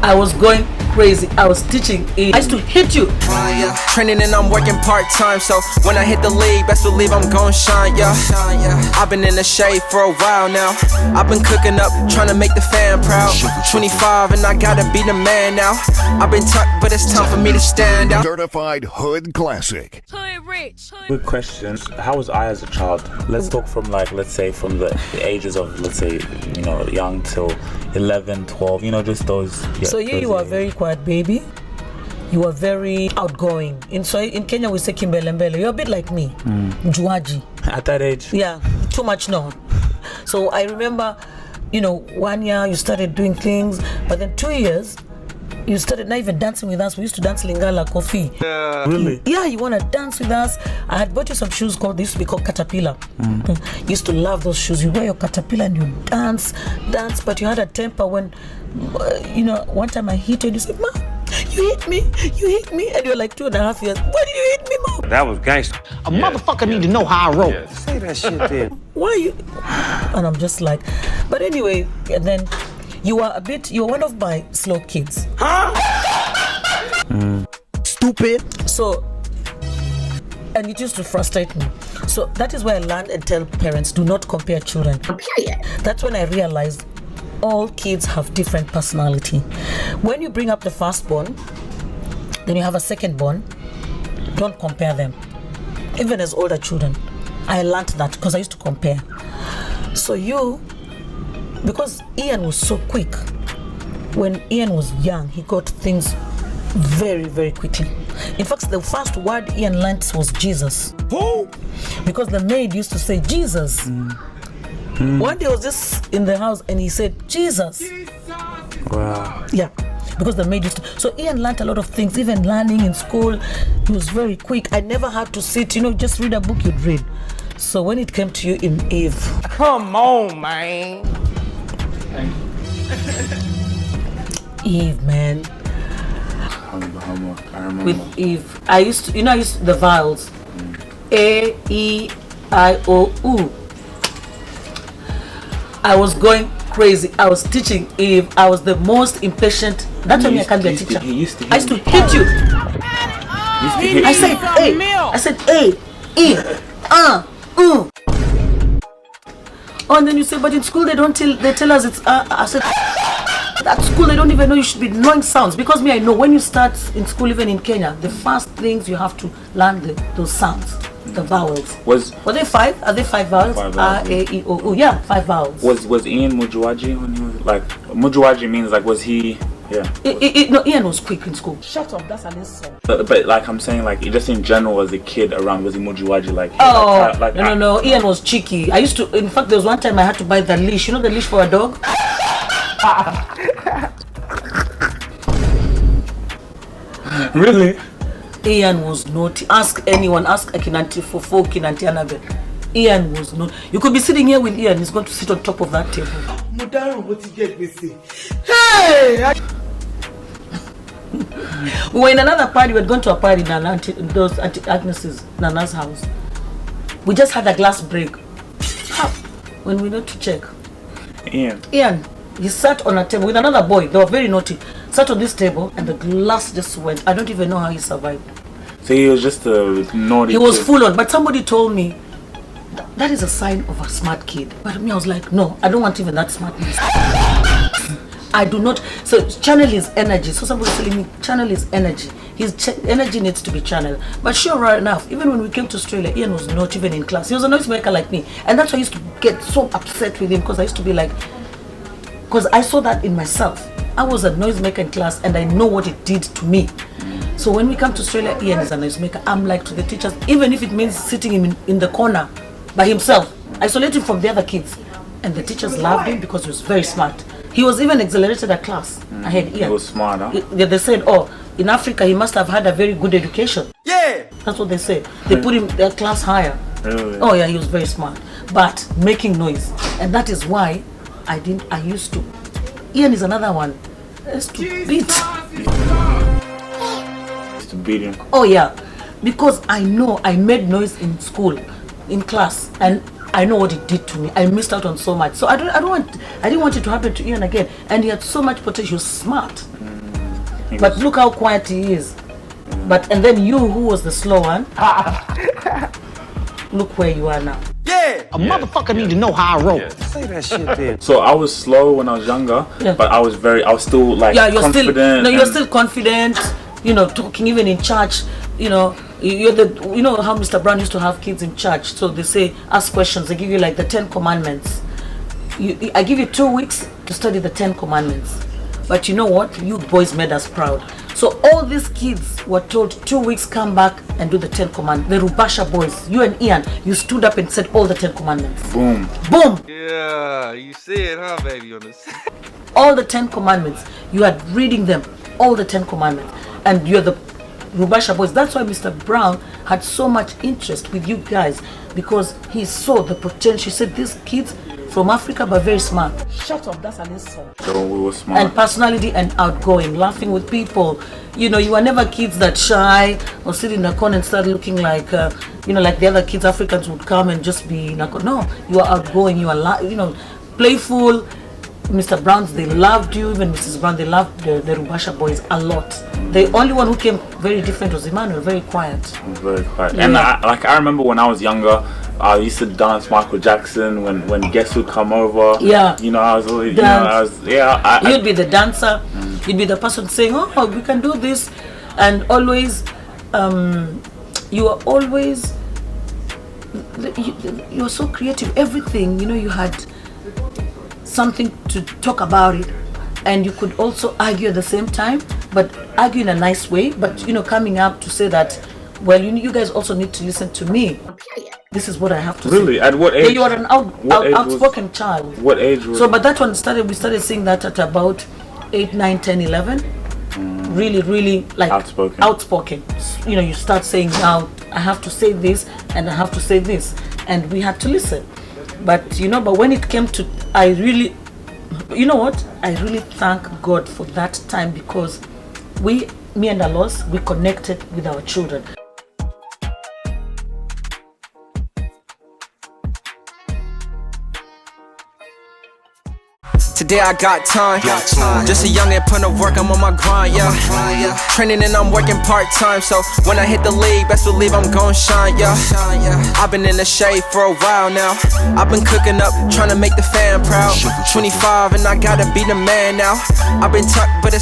I was going crazy. I was teaching. I used to hit you. Training and I'm working part-time, so when I hit the league, best believe I'm gon' shine, yeah. I've been in the shade for a while now. I've been cooking up, trying to make the fan proud. 25 and I gotta be the man now. I've been tucked, but it's time for me to stand out. Certified Hood Classic. Hood rich. Good question. How was I as a child? Let's talk from let's say from the ages of, let's say, young till 11, 12, just those. Yeah, So you are very quiet baby. You are very outgoing. In Kenya we say kimbelembele. You're a bit like me. Mjuaji. At that age? Yeah, too much no. So I remember, 1 year you started doing things, but then 2 years you started not even dancing with us. We used to dance Lingala Kofi. Really? Yeah, you want to dance with us. I had bought you some shoes they used to be called Caterpillar. You used to love those shoes. You wear your Caterpillar and you dance, but you had a temper when, one time I hit you and you said, "Mom, you hit me," and you're like 2.5 years. Why did you hit me, Mom? That was gangster. A motherfucker need to know how I roll. Say that shit then. Why you? And I'm just like, but anyway, and then you're one of my slow kids. Stupid. So, and it used to frustrate me. So that is why I learned and tell parents, do not compare children. Period. That's when I realized all kids have different personality. When you bring up the firstborn, then you have a secondborn, don't compare them. Even as older children, I learned that because I used to compare. So because Ian was so quick, when Ian was young, he got things very, very quickly. In fact, the first word Ian learned was Jesus. Who? Because the maid used to say Jesus. One day I was just in the house and he said Jesus. Wow. Yeah, because the maid used to. So Ian learned a lot of things, even learning in school. He was very quick. I never had to sit, just read a book you'd read. So when it came to you in Eve. Come on, man. Eve, man. I remember. With Eve. I used to, the vowels. A, E, I, O, U. I was going crazy. I was teaching Eve. I was the most impatient. That's why I can't be a teacher. I used to hit you. I said A. I said A, E, U. Oh, and then you say, but in school they tell us it's I said, at school they don't even know you should be knowing sounds. Because I know when you start in school, even in Kenya, the first things you have to learn those sounds, the vowels. Were they 5? Are they 5 vowels? 5 vowels. A, E, O, U. Yeah, 5 vowels. Was Ian Mujuaji when he was Mujuaji means was he? Yeah. No, Ian was quick in school. Shut up, that's Alice's song. But I'm saying just in general as a kid around, was he Mujuaji No, Ian was cheeky. In fact, there was one time I had to buy the leash. You know the leash for a dog? Really? Ian was naughty. Ask anyone, ask Akinanti Fofo, Kinanti Annabelle. Ian was naughty. You could be sitting here with Ian, he's going to sit on top of that table. Hey! We were in another party, we had gone to a party in Auntie Agnes's, Nana's house. We just had a glass break. When we went to check. Ian, he sat on a table with another boy, they were very naughty. Sat on this table and the glass just went. I don't even know how he survived. So he was just a naughty He was full on, but somebody told me that is a sign of a smart kid. But I was like, no, I don't want even that smartness. I do not. So channel his energy. So somebody's telling me channel his energy. His energy needs to be channeled. But sure enough, even when we came to Australia, Ian was not even in class. He was a noisemaker like me. And that's why I used to get so upset with him, because I used to be like, because I saw that in myself. I was a noisemaker in class and I know what it did to me. So when we come to Australia, Ian is a noisemaker. I'm like to the teachers, even if it means sitting him in the corner by himself, isolated from the other kids. And the teachers loved him because he was very smart. He was even accelerated a class ahead Ian. He was smart, huh? They said, in Africa he must have had a very good education. Yeah! That's what they said. They put him a class higher. Really? Oh yeah, he was very smart. But making noise. And that is why I used to. Ian is another one. I used to beat. Used to beat him. Oh yeah. Because I know I made noise in school, in class, and I know what it did to me. I missed out on so much. So I didn't want it to happen to Ian again. And he had so much potential. He was smart. But look how quiet he is. And then you, who was the slow one, look where you are now. A motherfucker need to know how I roll. Say that shit then. So I was slow when I was younger, Yeah. but I was still like Yeah, you're confident. still, no, you're and- still confident, you know, talking even in church, you know, you know how Mr. Brown used to have kids in church, so they say, ask questions, they give you like the 10 commandments. I give you 2 weeks to study the 10 commandments. But you know what? You boys made us proud. So all these kids were told 2 weeks, come back and do the 10 commandments. The Rubasha boys, you and Ian, you stood up and said all the 10 commandments. Boom. Boom! Yeah, you see it, huh, baby? On this. All the 10 commandments. You are reading them, all the 10 commandments. And you're the Rubasha boys. That's why Mr. Brown had so much interest with you guys, because he saw the potential. He said, these kids from Africa but very smart. Shut up, that's an insult. So we were smart. And personality and outgoing, laughing with people. You know, you were never kids that shy or sit in a corner and start looking like, you know, like the other kids, Africans would come and just be in a corner. No, you are outgoing, you are, you know, playful. Mr. Browns, they loved you. Even Mrs. Brown, they loved the Rubasha boys a lot. The only one who came very different was Emmanuel, very quiet. It was very quiet. Yeah. And I remember when I was younger, I used to dance Michael Jackson when guests would come over. Yeah. You know, I was always, Dance. You'd I, be the dancer. You'd be the person saying, "Oh, we can do this," and always, you are always, you were so creative. Everything, you know, you had something to talk about it, and you could also argue at the same time, but argue in a nice way. But you know, coming up to say that, well, you guys also need to listen to me. This is what I have to say. Really? At what Yeah, age? you are an What age was- outspoken child. What age was? So, but that one we started seeing that at about 8, 9, 10, 11. Really like outspoken. You know, you start saying, now I have to say this and I have to say this, and we had to listen. But you know, but when it came to, you know what? I really thank God for that time, because me and Alos, we connected with our children. Today I got time. Just a youngin' putting to work, I'm on my grind, yeah. Training and I'm working part-time, so when I hit the league, best believe I'm gon' shine, yeah. I've been in the shade for a while now. I've been cooking up, trying to make the fam proud. 25 and I gotta be the man now. I've been tucked, but it's